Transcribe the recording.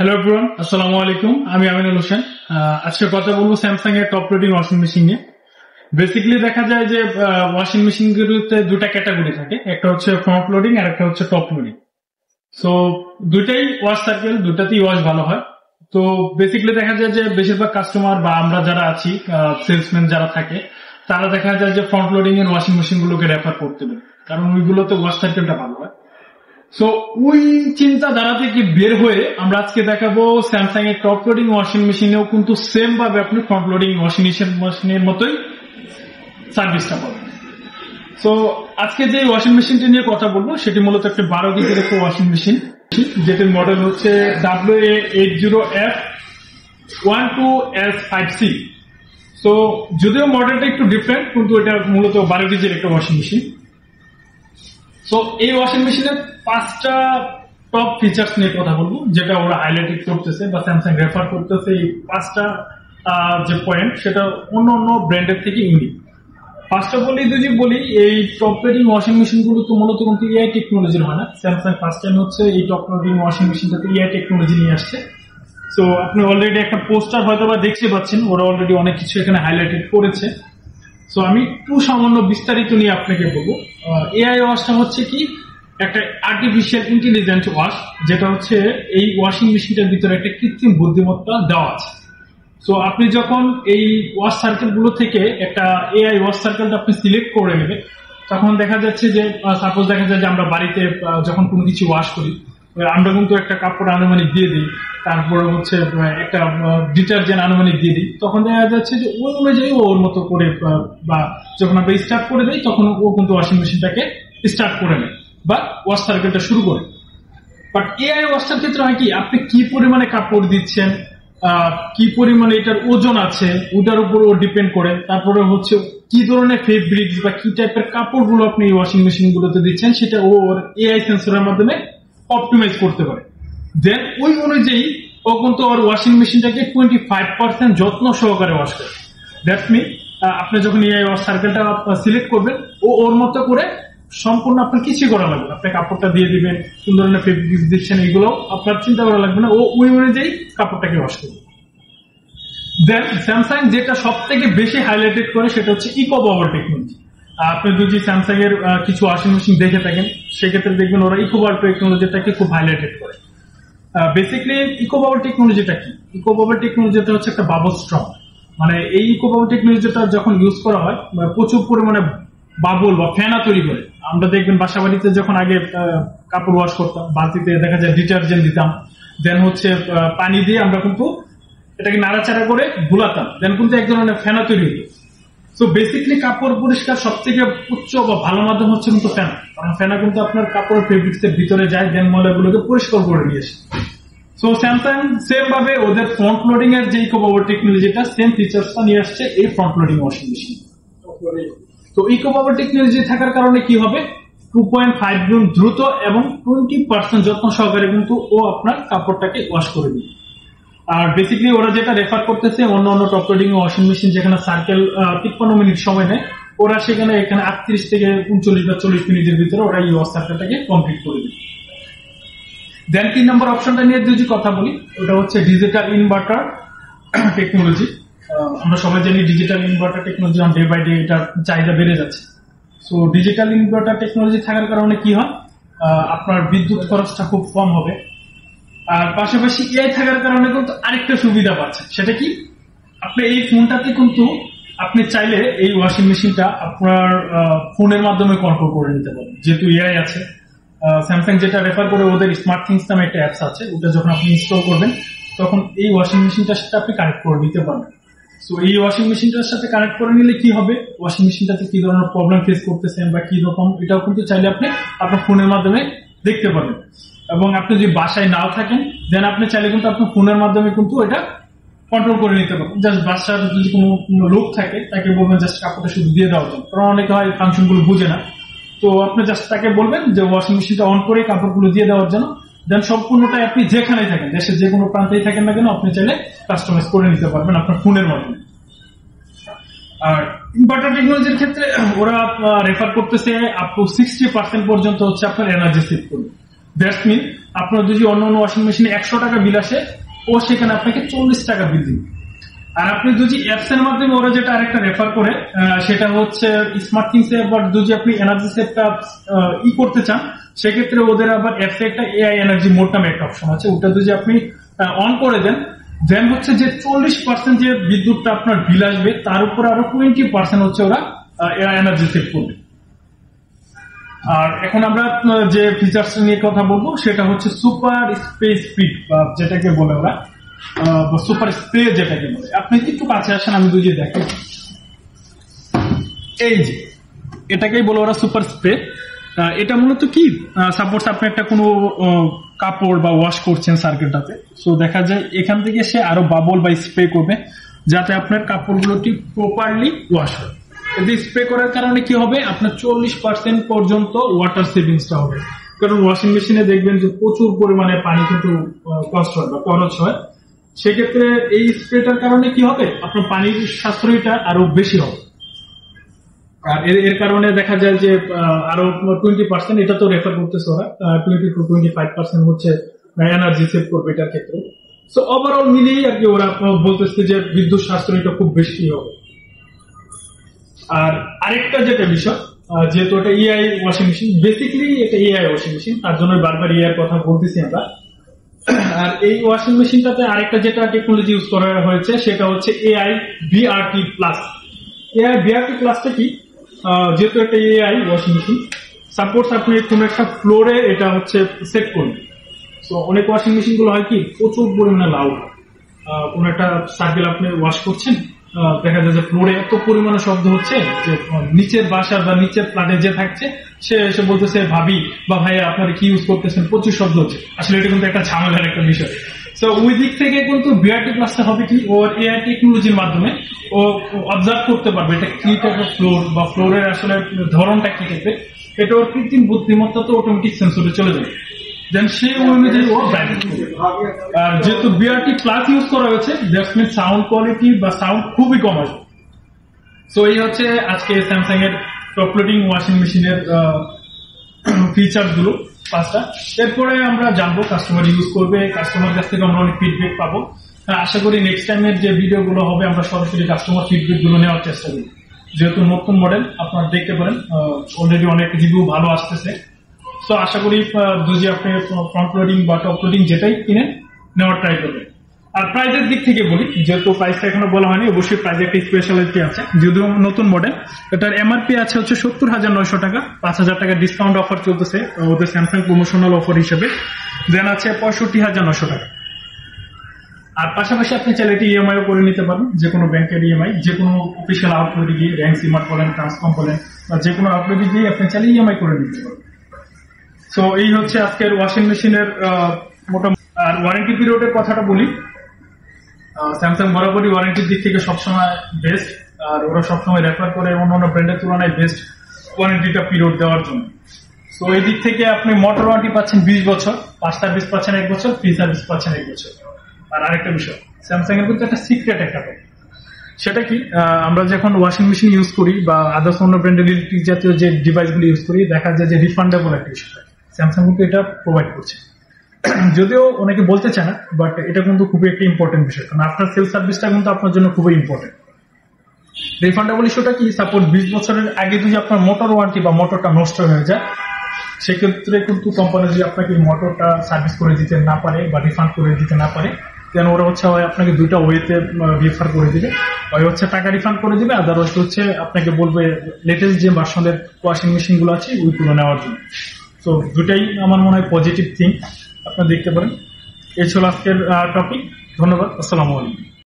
Hello everyone, আসসালামু আলাইকুম। আমি আমিনুল হোসেন। আজকে কথা বলবো স্যামসাং এর টপ লোডিং ওয়াশিং মেশিন নিয়ে। বেসিক্যালি দেখা যায় যে ওয়াশিং মেশিন গুলোতে দুটা ক্যাটাগরি থাকে, একটা হচ্ছে ফ্রন্ট লোডিং আর একটা হচ্ছে টপ লোডিং। সো দুইটাই ওয়াশ সার্কেল, দুটাতেই ওয়াশ ভালো হয়। তো বেসিক্যালি দেখা যায় যে বেশিরভাগ কাস্টমার বা আমরা যারা আছি, সেলসম্যান যারা থাকে, তারা দেখা যায় যে ফ্রন্ট লোডিং এর ওয়াশিং মেশিন গুলোকে রেফার করতে পারে, কারণ ওইগুলোতে ওয়াশ সার্কেলটা ভালো হয়। সো ওই চিন্তাধারা থেকে বের হয়ে আমরা আজকে দেখাবো স্যামসাং এর টপ লোডিং ওয়াশিং মেশিনেও কিন্তু সেম ভাবে আপনি ফ্রন্ট লোডিং ওয়াশিং মেশিনের মতোই সার্ভিসটা পাবেন। সো আজকে যে ওয়াশিং মেশিনটি নিয়ে কথা বলবো সেটি মূলত একটা 12 গিগের একটা ওয়াশিং মেশিন, যেটির মডেল হচ্ছে WA80F12S5C। সো যদিও মডেলটা একটু ডিফারেন্ট, কিন্তু এটা মূলত 12 গিগের একটা ওয়াশিং মেশিন। সো এই ওয়াশিং মেশিনের 5টা টপ ফিচার্স নিয়ে কথা বলবো, যেটা ওরা হাইলাইট করতেছে বা স্যামসাং রেফার করতেছে। এই 5টা যে পয়েন্ট, সেটা অন্য অন্য ব্র্যান্ডের থেকে ইউনিক। ফার্স্ট অফ অল যদি বলি, এই টপ লোডিং ওয়াশিং মেশিন গুলো তো মূলত কিন্তু এআই টেকনোলজির হয় না। স্যামসাং ফার্স্ট টাইম হচ্ছে এই টপ লোডিং ওয়াশিং মেশিনটাতে এআই টেকনোলজি নিয়ে আসছে। সো আপনি অলরেডি একটা পোস্টার হয়তো বা দেখতে পাচ্ছেন, ওরা অলরেডি অনেক কিছু এখানে হাইলাইটেড করেছে। সো আমি একটু সামান্য বিস্তারিত নিয়ে আপনাকে বলবো। এআই ওয়াশটা হচ্ছে কি, একটা আর্টিফিশিয়াল ইন্টেলিজেন্ট ওয়াশ, যেটা হচ্ছে এই ওয়াশিং মেশিনটার ভিতরে একটা কৃত্রিম বুদ্ধিমত্তা দেওয়া আছে। সো আপনি যখন এই ওয়াশ সার্কেল গুলো থেকে একটা এআই ওয়াশ সার্কেলটা আপনি সিলেক্ট করে নেবেন, তখন দেখা যাচ্ছে যে সাপোজ দেখা যায় যে আমরা বাড়িতে যখন কোনো কিছু ওয়াশ করি, আমরা কিন্তু একটা কাপড় আনুমানিক দিয়ে দিই, তারপরে হচ্ছে একটা ডিটারজেন্ট আনুমানিক দিয়ে দিই। তখন দেখা যাচ্ছে যে ওই অনুযায়ী ওর মতো করে, বা যখন আমরা স্টার্ট করে দিই তখন ও কিন্তু ওয়াশিং মেশিনটাকে স্টার্ট করে নেয় বা ওয়াশ সার্কেলটা শুরু করে। বাট এআই ওয়াশটার ক্ষেত্রে হয় কি, আপনি কি পরিমাণে কাপড় দিচ্ছেন, কি পরিমাণে এটার ওজন আছে, ওটার উপর ও ডিপেন্ড করে। তারপরে হচ্ছে কি ধরনের ফেব্রিক্স বা কি টাইপের কাপড়গুলো আপনি এই ওয়াশিং মেশিন গুলোতে দিচ্ছেন, সেটা ওর এআই সেন্সরের মাধ্যমে অপটিমাইজ করতে পারে। দেন ওই অনুযায়ী ও কিন্তু ওর ওয়াশিং মেশিনটাকে 25% যত্ন সহকারে ওয়াশ করে। দ্যাটস মিন, আপনি যখন এই ওয়াশ সার্কেলটা সিলেক্ট করবেন, ও ওর মতো করে সম্পূর্ণ আপনার কিছুই করা লাগবে না। আপনি কাপড়টা দিয়ে দিবেন, কোন ধরনের ফেব্রিক্স দিচ্ছেন, এগুলো আপনার চিন্তা করা লাগবে না, ও ওই অনুযায়ী কাপড়টাকে ওয়াশ করবে। দেন স্যামসাং যেটা সব থেকে বেশি হাইলাইটেড করে, সেটা হচ্ছে ইকো পাওয়ার টেকনোলজি। আপনি যদি স্যামসাং এর কিছু ওয়াশিং মেশিন দেখে থাকেন, সেক্ষেত্রে দেখবেন ওরা ইকো পাওয়ার টেকনোলজিটাকে খুব হাইলাইটেড করে। বেসিক্যালি ইকো পাওয়ার টেকনোলজিটা কি? ইকো পাওয়ার টেকনোলজিটা হচ্ছে একটা বাবল স্ট্রং। মানে এই ইকো পাওয়ার টেকনোলজিটা যখন ইউজ করা হয়, প্রচুর পরিমাণে বাবল বা ফেনা তৈরি করে। আমরা দেখবেন বাসা বাড়িতে যখন আগে কাপড় ওয়াশ করতাম, বালতিতে দেখা যায় ডিটারজেন্ট দিতাম, দেন হচ্ছে পানি দিয়ে আমরা কিন্তু এটাকে নাড়াচাড়া করে গুলাতাম, দেন কিন্তু এক ধরনের ফেনা তৈরি হতো। সো বেসিক্যালি কাপড় পরিষ্কার সব থেকে উচ্চ বা ভালো মাধ্যম হচ্ছে কিন্তু ফেনা, কারণ ফেনা কিন্তু আপনার কাপড়ের ফেব্রিক্স এর ভিতরে যায়, দেন ময়লাগুলোকে পরিষ্কার করে নিয়ে আসে। সো স্যামসাং সেম ভাবে ওদের ফ্রন্ট লোডিং এর যে ইকো পাওয়ার টেকনোলজিটা, সেম ফিচার্সটা নিয়ে আসছে এই ফ্রন্ট লোডিং ওয়াশিং মেশিন। তো ইকো পাওয়ার টেকনোলজি থাকার কারণে কি হবে, 2.5 গুণ দ্রুত এবং 20% যত্ন সহকারে কিন্তু ও আপনার কাপড়টাকে ওয়াশ করে দিবে। আর বেসিক্যালি ওরা যেটা রেফার করতেছে, অন্য অন্য টপ লোডিং ওয়াশিং মেশিন যেখানে সার্কেল 53 মিনিট সময় নেয়, ওরা সেখানে এখানে 38 থেকে 39 বা 40 মিনিটের ভিতরে ওরা এই ওয়াশ সার্কেলটাকে কমপ্লিট করে দিবে। দেন 3 নম্বর অপশনটা নিয়ে যদি কথা বলি, ওটা হচ্ছে ডিজিটাল ইনভার্টার টেকনোলজি। আমরা সবাই জানি digital inverter technology on day by day এটার চাহিদা বেড়ে যাচ্ছে। সো ডিজিটাল ইনভার্টার টেকনোলজি থাকার কারণে কি হয়, আপনার বিদ্যুৎ খরচটা খুব কম হবে। আর পাশাপাশি এআই থাকার কারণে কিন্তু আরেকটা সুবিধা পাচ্ছেন, সেটা কি, আপনি এই ফোনটাতে কিন্তু আপনি চাইলে এই ওয়াশিং মেশিনটা আপনার ফোনের মাধ্যমে কন্ট্রোল করে নিতে পারবেন, যেহেতু এআই আছে। স্যামসাং যেটা রেফার করে, ওদের স্মার্ট থিংস নামে একটা অ্যাপস আছে, ওটা যখন আপনি ইনস্টল করবেন তখন এই ওয়াশিং মেশিনটার সাথে আপনি কানেক্ট করে নিতে পারবেন। সো এই ওয়াশিং মেশিনটার সাথে কানেক্ট করে নিলে কি হবে, ওয়াশিং মেশিনটাতে কি ধরনের প্রবলেম ফেস করতেছেন বা কি রকম, এটাও কিন্তু চাইলে আপনি আপনার ফোনের মাধ্যমে দেখতে পারবেন। এবং আপনি যদি বাসায় নাও থাকেন, দেন আপনি চাইলে কিন্তু আপনার ফোনের মাধ্যমে কিন্তু এটা কন্ট্রোল করে নিতে পারবেন। জাস্ট বাসার যদি কোনো লোক থাকে, তাকে বলবেন জাস্ট কাপড়টা শুধু দিয়ে দেওয়ার জন্য, কারণ অনেকে হয় ফাংশন গুলো বুঝে না। তো আপনি জাস্ট তাকে বলবেন যে ওয়াশিং মেশিনটা অন করে কাপড়গুলো দিয়ে দেওয়ার জন্য, দেন সম্পূর্ণটাই আপনি যেখানেই থাকেন, দেশের যে কোনো প্রান্তেই থাকেন না কেন, আপনি চাইলে কাস্টমাইজ করে নিতে পারবেন আপনার ফোনের মাধ্যমে। আর ইনভার্টার টেকনোলজির ক্ষেত্রে ওরা রেফার করতেছে আপ টু 60% পর্যন্ত হচ্ছে আপনার এনার্জি সেভ করবে। দ্যাটস মিন আপনার যদি অন্য অন্য ওয়াশিং মেশিনে 100 টাকা বিল আসে, ও সেখানে আপনাকে 40 টাকা বিল দিবে। আর আপনি যদি অ্যাপস এর মাধ্যমে ওরা যেটা আরেকটা রেফার করে, সেটা হচ্ছে স্মার্ট থিংস এ, আবার যদি আপনি এনার্জি সেভটা করতে চান, সেক্ষেত্রে ওদের আবার অ্যাপসে একটা এআই এনার্জি মোড নামে একটা অপশন আছে। ওটা যদি আপনি অন করে দেন, দেন হচ্ছে যে 40% যে বিদ্যুৎটা আপনার বিল আসবে, তার উপর আরো 20% হচ্ছে ওরা এনার্জি সেভ করবে। আর এখন আমরা যে ফিচার্স নিয়ে কথা বলবো সেটা হচ্ছে সুপার স্প্রে স্পিড, বা যেটাকে বলে ওরা সুপার স্প্রে যেটাকে বলে। আপনি একটু কাছে আসেন, আমি বুঝিয়ে দেখি। এই যে এটাকেই বলে ওরা সুপার স্প্রে। এটা মূলত কি, সাপোজ আপনি একটা কোনো কাপড় বা ওয়াশ করছেন সার্কেলটাতে, সো দেখা যায় এখান থেকে সে আরো বাবল বা স্প্রে করবে যাতে আপনার কাপড়গুলোটি প্রপারলি ওয়াশ হয়। এতে স্প্রে করার কারণে কি হবে, আপনার 40% পর্যন্ত ওয়াটার সেভিংসটা হবে। কারণ ওয়াশিং মেশিনে দেখবেন যে প্রচুর পরিমাণে পানি কিন্তু কষ্ট হয় বা খরচ হয়। সেক্ষেত্রে এই স্প্রেটার কারণে কি হবে, আপনার পানির সাশ্রয়টা আরো বেশি হবে। আর এর কারণে দেখা যায় যে আরো 20%, এটা তো রেফার করতেছে ওরা, 20 to 25% হচ্ছে এনার্জি সেভ করবে এটার ক্ষেত্রে। সো ওভারঅল মিলিয়ে আর কি ওরা বলতেছে যে বিদ্যুৎ সাশ্রয়টা খুব বেশি হবে। আর আরেকটা যেটা বিষয়, যেহেতু এটা এআই ওয়াশিং মেশিন, বেসিক্যালি এটা এআই ওয়াশিং মেশিন, তার জন্য বারবার এআই কথা বলতেছি আমরা। আর এই ওয়াশিং মেশিনটাতে আরেকটা যেটা টেকনোলজি ইউজ করা হয়েছে সেটা হচ্ছে AI VRT plus. AI VRT প্লাসটা কি, যেহেতু একটা এআই ওয়াশিং মেশিন, সাপোজ আপনি কোনো একটা ফ্লোরে এটা হচ্ছে সেট করবেন। তো অনেক ওয়াশিং মেশিন গুলো হয় কি প্রচুর পরিমাণে লাউড, কোন একটা সার্কেল আপনি ওয়াশ করছেন, দেখা যায় যে ফ্লোরে এত পরিমাণে শব্দ হচ্ছে যে নিচের বাসার বা নিচের ফ্ল্যাটে যে থাকছে সে এসে বলতেছে ভাবি বা ভাইয়া আপনারা কি ইউজ করতেছেন, প্রচুর শব্দ হচ্ছে। আসলে এটা কিন্তু একটা ঝামেলার একটা বিষয়। তো ওই দিক থেকে কিন্তু ভিআরটি প্লাসটা হবে কি, ওর এআই টেকনোলজির মাধ্যমে ও অবজার্ভ করতে পারবে এটা কি টাইপের ফ্লোর বা ফ্লোরের আসলে ধরনটা কি টাইপের। এটা ওর কৃত্রিম বুদ্ধিমত্তা তো অটোমেটিক সেন্সরে চলে যাবে, দেন সেই অনুযায়ী ও ব্যালেন্স করবে। আর যেহেতু ভিআরটি প্লাস ইউজ করা হয়েছে, দ্যাটস মিন সাউন্ড কোয়ালিটি বা সাউন্ড খুবই কম আসবে। সো এই হচ্ছে আজকে স্যামসাং এর টপ লোডিং ওয়াশিং মেশিনের ফিচার গুলো 5টা। এরপরে আমরা জানবো কাস্টমার ইউজ করবে, কাস্টমার কাছ থেকে আমরা অনেক ফিডব্যাক পাবো। আশা করি নেক্সট টাইমের যে ভিডিও গুলো হবে আমরা সরাসরি কাস্টমার ফিডব্যাক গুলো নেওয়ার চেষ্টা করি। যেহেতু নতুন মডেল আপনারা দেখতে পারেন, অলরেডি অনেক রিভিউ ভালো আসতেছে। তো আশা করি যদি আপনি ফ্রন্ট লোডিং বা টপ লোডিং যেটাই কিনেন নেওয়ার ট্রাই করবেন। আর প্রাইজের দিক থেকে বলি, যেহেতু প্রাইসটা এখনো বলা হয়নি, অবশ্যই প্রাইজে একটা স্পেশালিটি আছে। যদিও নতুন মডেল, এটার এমআরপি আছে হচ্ছে 70,900 টাকা, 5,000 টাকা ডিসকাউন্ট অফার চলতেছে ওদের স্যামসাং প্রমোশনাল অফার হিসেবে। দেন আছে 65,900 টাকা। আর পাশাপাশি আপনি চাইলে এটি ইএমআইও করে নিতে পারেন, যে কোনো ব্যাংকের ইএমআই, যে কোনো অফিসিয়াল আউটলেটে গিয়ে, র্যাঙ্ক সিমার্ট বলেন, ট্রান্সকম বলেন, বা যে কোনো আউটলেটে গিয়ে আপনি চাইলে ইএমআই করে নিতে পারেন। সো এই হচ্ছে আজকের ওয়াশিং মেশিনের মোটামুটি। আর ওয়ারেন্টি পিরিয়ডের কথাটা বলি, স্যামসাং বরাবরই ওয়ারেন্টির দিক থেকে সবসময় বেস্ট, আর ওরা সবসময় রেফার করে অন্যান্য ব্র্যান্ডের তুলনায় বেস্ট ওয়ারেন্টিটা পিরিয়ড দেওয়ার জন্য। তো এই দিক থেকে আপনি মোটর ওয়ারেন্টি পাচ্ছেন 20 বছর, পার্টস সার্ভিস পাচ্ছেন 1 বছর, ফ্রি সার্ভিস পাচ্ছেন 1 বছর। আর আরেকটা বিষয়, স্যামসাং এর কিন্তু একটা সিক্রেট একটা পাই, সেটা কি, আমরা যখন ওয়াশিং মেশিন ইউজ করি বা আদার্স অন্য ব্র্যান্ডের ইলেকট্রিক জাতীয় যে ডিভাইসগুলো ইউজ করি, দেখা যায় যে রিফান্ডেবল একটা ইস্যু থাকে। স্যামসাং কিন্তু এটা প্রোভাইড করছে, যদিও অনেকে বলতে চায় না, বাট এটা কিন্তু খুবই একটা ইম্পর্টেন্ট বিষয়, কারণ আফটার সেল সার্ভিসটা কিন্তু আপনার জন্য খুবই ইম্পর্টেন্ট। রিফান্ডেবল ইস্যুটা কি, সাপোজ 20 বছরের আগে যদি আপনার মোটর ওয়ারেন্টি বা মোটরটা নষ্ট হয়ে যায়, সেক্ষেত্রে কিন্তু কোম্পানি যদি আপনাকে মোটরটা সার্ভিস করে দিতে না পারে বা রিফান্ড করে দিতে না পারে, দেন ওরা হচ্ছে হয় আপনাকে দুইটা ওয়েতে রিফার করে দিবে, হয় হচ্ছে টাকা রিফান্ড করে দিবে, আদারওয়াইজ হচ্ছে আপনাকে বলবে লেটেস্ট যে ভার্সনের ওয়াশিং মেশিন গুলো আছে ওইগুলো নেওয়ার জন্য। তো দুটাই আমার মনে হয় পজিটিভ থিং, আপনারা দেখতে পারেন। এই ছিল আজকের টপিক। ধন্যবাদ, আসসালামু আলাইকুম।